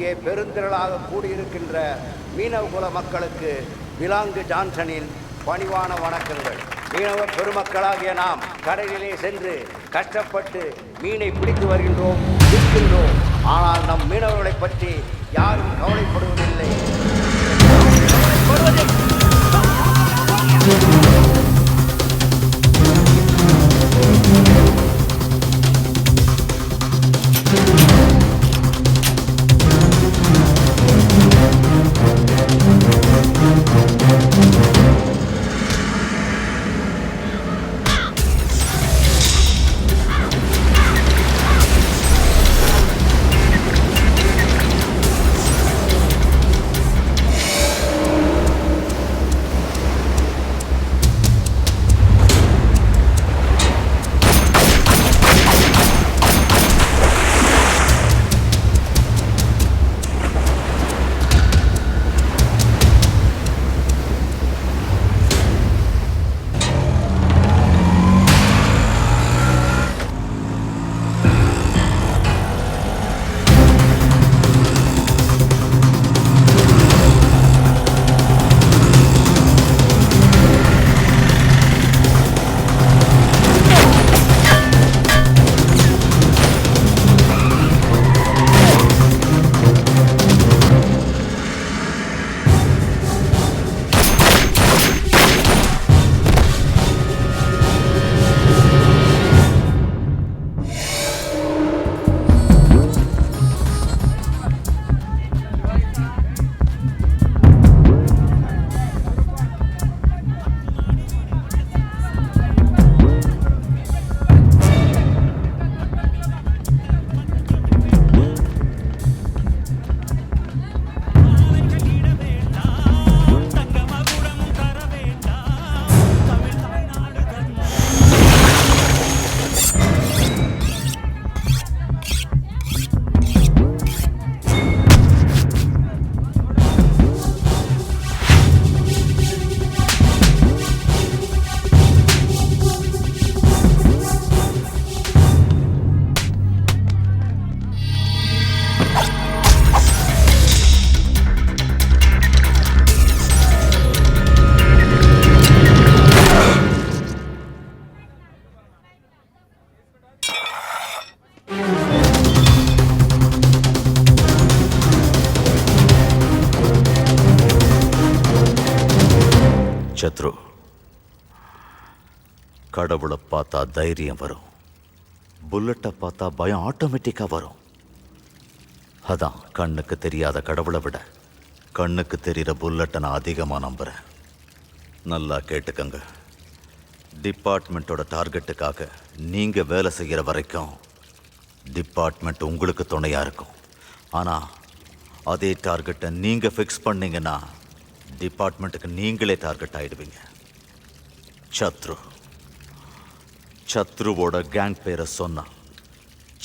இங்கே பெருந்திரளாக கூடியிருக்கின்ற மீனவ குல மக்களுக்கு விலாங்கு ஜான்சனின் பணிவான வணக்கங்கள். மீனவ பெருமக்களாகிய நாம் கடலிலே சென்று கஷ்டப்பட்டு மீனை பிடித்து வருகின்றோம், விற்கின்றோம். ஆனால் நம் மீனவர்களை பற்றி யாரும் கவலைப்படுவதில்லை. சத்ரு, கடவுளை பார்த்தா தைரியம் வரும், புல்லட்டை பார்த்தா பயம் ஆட்டோமேட்டிக்கா வரும். அதான் கண்ணுக்கு தெரியாத கடவுளை விட கண்ணுக்கு தெரிகிற புல்லட்டை நான் அதிகமாக நம்புகிறேன். நல்லா கேட்டுக்கங்க. டிபார்ட்மெண்ட்டோட டார்கெட்டுக்காக நீங்கள் வேலை செய்கிற வரைக்கும் டிபார்ட்மெண்ட் உங்களுக்கு துணையாக இருக்கும். ஆனால் அதே டார்கெட்டை நீங்கள் ஃபிக்ஸ் பண்ணீங்கன்னா டிபார்ட்மெண்ட்டுக்கு நீங்களே டார்கெட் ஆயிடுவீங்க. சத்ருவோட கேங் பேரை சொன்னா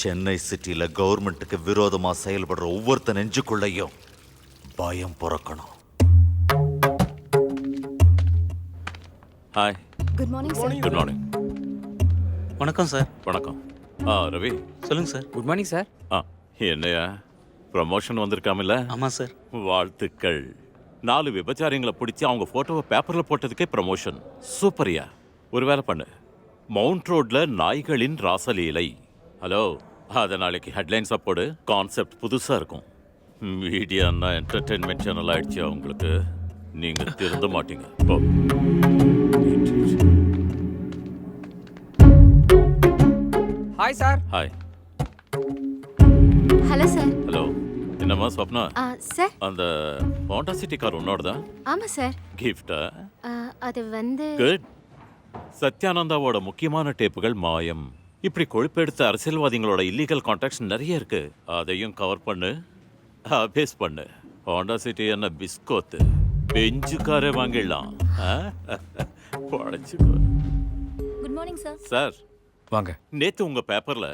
சென்னை சிட்டியில் கவர்மெண்ட்டுக்கு விரோதமாக செயல்படுற ஒவ்வொருத்த நெஞ்சுக்குள்ளையும் பயம் பிறக்கணும். Hi. Good morning sir. Good morning. வணக்கம் சார். வணக்கம். ரவி சொல்லுங்க சார். Good morning sir. என்னையா ப்ரமோஷன் வந்திருக்காமில்ல? ஆமாம் சார். வாழ்த்துக்கள். 4 விபச்சாரிங்களை பிடிச்சி அவங்க போட்டோவை பேப்பரில் போட்டதுக்கே ப்ரமோஷன். சூப்பரியா. ஒரு வேலை பண்ணு, மவுண்ட் ரோட்ல நாய்களின் ராசலீலை. ஹலோ, அதை நாளைக்கு ஹெட்லைன்ஸாக போடு. கான்செப்ட் புதுசாக இருக்கும். மீடியான்னா என்டர்டெயின்மெண்ட் சேனல் ஆயிடுச்சு அவங்களுக்கு. நீங்கள் திருந்த மாட்டீங்க. Hi sir. Hi. Hello sir. Hello. என்னம்மா ஸ்வப்னா? சார், அந்த ஹோண்டா சிட்டி கார் உன்னோடதா? ஆமாம் சார். கிஃப்டா? அது வந்து குட். சத்யானந்தாவோட முக்கியமான டேப்புகள் மாயம். இப்படி கொழுப்பெடுத்த அரசியல்வாதிகளோட இல்லீகல் கான்டாக்ட்ஸ் நிறைய இருக்கு. அதையும் கவர் பண்ணு, பேஸ் பண்ணு. ஹோண்டா சிட்டி என்ன பிஸ்கோத்து, பெஞ்சு காரே வாங்கிடலாம். பழச்சுக்கோ. Good morning sir. சார் வாங்க. நேத்து உங்க பேப்பர்ல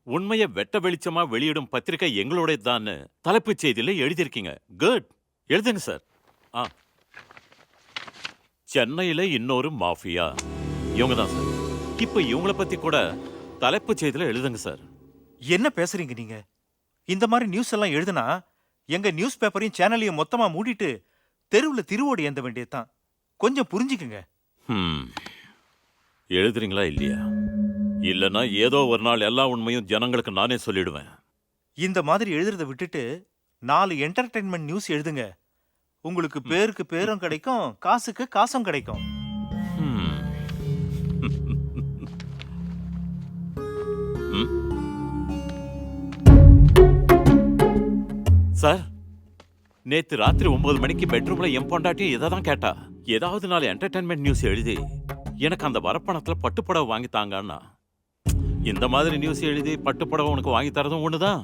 உண்மையை வெட்ட வெளிச்சமா வெளியிடும் பத்திரிகை எங்களுடைய தான் தலைப்புச் செய்தியில எழுதியிருக்கீங்க. குட், எழுதுங்க சார். சென்னையில இன்னொரு மாஃபியா, இவங்க தான் சார். இப்ப இவங்கள பத்தி கூட தலைப்புச் செய்தியில எழுதுங்க சார். என்ன பேசுறீங்க நீங்க? இந்த மாதிரி நியூஸ் எல்லாம் எழுதுனா எங்க நியூஸ் பேப்பரையும் சேனலையும் மொத்தமா மூடிட்டு தெருவுல திருவோடு ஏந்த வேண்டியதுதான். கொஞ்சம் புரிஞ்சுக்குங்க. எழுதுறீங்களா இல்லையா? இல்லைன்னா ஏதோ ஒரு நாள் எல்லா உண்மையும் ஜனங்களுக்கு நானே சொல்லிடுவேன். இந்த மாதிரி எழுதுறத விட்டுட்டு 4 என்டர்டைன்மெண்ட் நியூஸ் எழுதுங்க. உங்களுக்கு பேருக்கு பேரும் கிடைக்கும், காசுக்கு காசும் கிடைக்கும். சார், நேத்து ராத்திரி 9 மணிக்கு பெட்ரூம்ல என் பொண்டாட்டியும் இதை தான் கேட்டா. ஏதாவது 4 என்டர்டைன்மெண்ட் நியூஸ் எழுதி எனக்கு அந்த வரப்பணத்துல பட்டுப்புடவை வாங்கி தாங்கன்னா. இந்த மாதிரி நியூஸ் எழுதி பட்டுப்புடவை உனக்கு வாங்கி தரதும் ஒண்ணுதான்,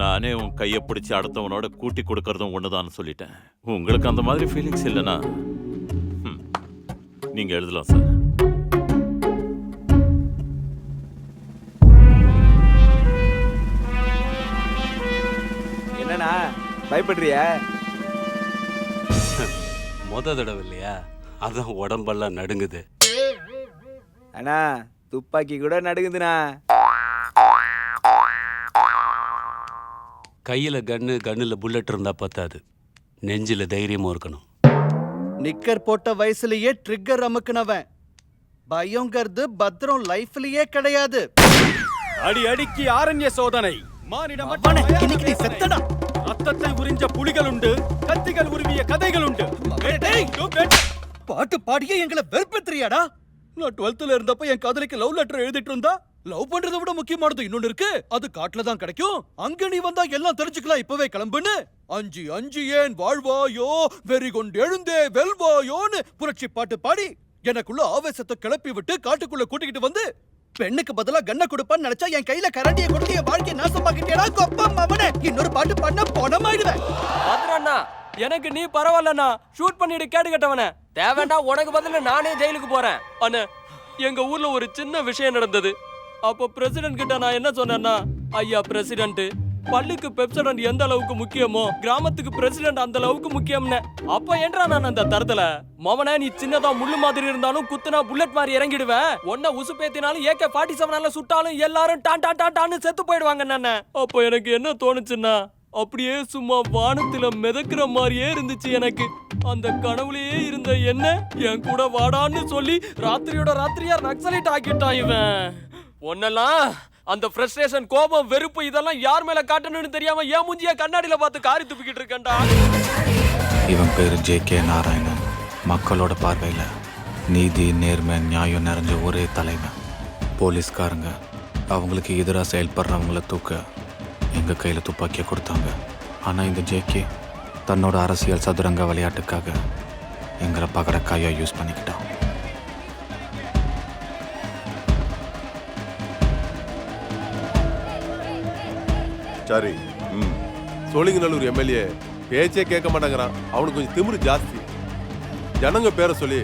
நானே உன் கையை பிடிச்சி அடுத்தவனோட கூட்டி கொடுக்கறதும் ஒண்ணுதான்னு சொல்லிட்டேன். உங்களுக்கு அந்த மாதிரி ஃபீலிங்ஸ் இல்லைன்னா நீங்க எழுதலாம் சார். என்னண்ணா பயப்படுறியா? மொத தடவை இல்லையா, அதான் உடம்பெல்லாம் நடுங்குது. அண்ணா துப்பாக்கி கூட நடுங்குதுண்ணா. கையில கண்ணுல புல்லட் இருந்தா பத்தாது, நெஞ்சில தைரியமும் இருக்கணும். நிக்கர் போட்ட வயசுலயே ட்ரிக்கர் அமுக்குனவன். பயங்கிறது பத்திரம் லைஃப்லயே கிடையாது. அடி அடிக்கு ஆரண்ய சோதனை. மானிட இன்னைக்கு நீ செத்தடா. ரத்தத்தை உறிஞ்ச புலிகள் உண்டு, கத்திகள் உருவிய கதைகள் உண்டு. பாட்டு பாடியே எங்களை வெறுப்பேத்துறியாடா? நான் 12th இருந்தப்ப என் காதலிக்கு லவ் லெட்டர் எழுதிட்டு இருந்தா. லவ் பண்றதை விட முக்கியமானது இன்னொன்னு இருக்கு, அது காட்டுல தான் கிடைக்கும். அங்க நீ வந்தா எல்லாம் தெரிஞ்சுக்கலாம், இப்பவே கிளம்புன்னு. அஞ்சி அஞ்சி ஏன் வாழ்வாயோ, வெறி கொண்டு எழுந்தே வெல்வாயோன்னு புரட்சி பாட்டு பாடி எனக்குள்ள ஆவேசத்தை கிளப்பி விட்டு காட்டுக்குள்ள கூட்டிக்கிட்டு வந்து பெண்ணுக்கு பதிலா கண்ண கொடுப்பான்னு நினைச்சா என் கையில கரண்டியை கொடுத்து என் வாழ்க்கையை நாசமாக்கிட்டேடா கொப்பா மவனே. இன்னொரு பாட்டு பண்ண பணமாயிடுவேன். அண்ணா, எனக்கு நீ பரவாயில்லண்ணா. ஷூட் பண்ணிட்டு கேடு கட்டவன தேவைண்டா. உனக்கு பதிலா நானே ஜெயிலுக்கு போறேன். அண்ணா, எங்க ஊர்ல ஒரு சின்ன விஷயம் நடந்தது. அப்போ பிரசிடென்ட் கிட்ட நான் என்ன சொன்னேன்னா, ஐயா பிரசிடென்ட், பள்ளிக்கு பெப்சடன்ட் எந்த அளவுக்கு முக்கியமோ கிராமத்துக்கு பிரசிடென்ட் அந்த அளவுக்கு முக்கியம்னு. அப்ப என்றா நான் அந்த தரத்துல மவனே, நீ சின்னதா முள்ளு மாதிரி இருந்தாலும் குத்துனா புல்லட் மாதிரி இறங்கிடுவேன். ஒன்ன உசுப்பேத்தினாலும் AK-47 சுட்டாலும் எல்லாரும் டான் டான் டான் டான்னு செத்து போயிடுவாங்க. நானே அப்போ எனக்கு என்ன தோணுச்சுன்னா, அப்படியே சும்மா வானத்துல மிதக்கிற மாதிரியே இருந்துச்சு எனக்கு. அந்த கனவுலயே இருந்த என்ன என் கூட வாடான்னு சொல்லி ராத்திரியோட ராத்திரியா நக்சலைட் ஆக்கிட்டான் இவன். ஒன்னெல்லாம் அந்த ஃப்ரஸ்ட்ரேஷன், கோபம், வெறுப்பு இதெல்லாம் யார் மேல காட்டணும்னு தெரியாம ஏன் மூஞ்சிய கண்ணாடியில பார்த்து காரி துப்பிக்கிட்டு இருக்கேன்டா. இவன் பேரு JK நாராயணன். மக்களோட பார்வையில நீதி, நேர்மை, நியாயம் நிறைஞ்ச ஒரே தலைவன். போலீஸ்காரங்க அவங்களுக்கு எதிராக செயல்படுறவங்கள தூக்க எங்க கையில துப்பாக்கியை கொடுத்தாங்க. ஆனா இந்த JK தன்னோட அரசியல் சதுரங்க விளையாட்டுக்காக எங்களை பகடக்காயா யூஸ் பண்ணிக்கிட்டான். சரி, சோழிங்கநல்லூர் MLA பேச்சே கேட்க மாட்டேங்கிறான். அவனுக்கு கொஞ்சம் திமிரு ஜாஸ்தி. ஜனங்க பேரை சொல்லி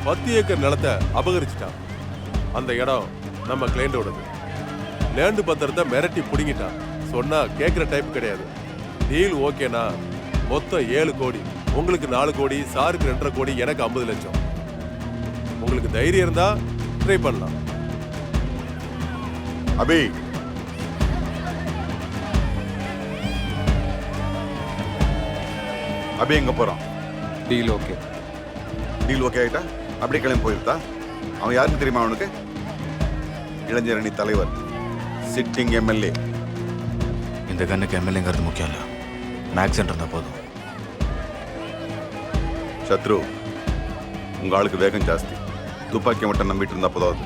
10 ஏக்கர் நிலத்தை அபகரிச்சிட்டான். அந்த இடம் நம்ம கிளைண்டோடது. லேண்டு பத்திரத்தை மிரட்டி பிடிங்கிட்டான். சொன்னா கேட்குற டைப் கிடையாது. டீல் ஓகேனா மொத்தம் 7 கோடி, உங்களுக்கு 4 கோடி, சாருக்கு 2.5 கோடி, எனக்கு 50 லட்சம். உங்களுக்கு தைரியம் இருந்தா ட்ரை பண்ணலாம். அபி, அபி எங்க போறான்? Deal okay. டீல் ஓகே ஆயிட்டா அப்படியே கிளம்பி போயிருந்தா? அவன் யாருக்கு தெரியுமா? அவனுக்கு இளைஞரணி தலைவர், சிட்டிங் MLA. இந்த கண்ணுக்கு MLAங்கிறது முக்கியம் இல்லை, மேக்ஸன் இருந்தால் போதும். சத்ரு, உங்க ஆளுக்கு வேகம் ஜாஸ்தி. துப்பாக்கியை மட்டும் நம்பிட்டு இருந்தா போதாது,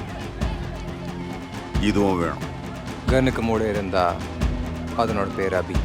இதுவும் வேணும். கண்ணுக்கு மூட இருந்தா அதனோட பேர் அபி.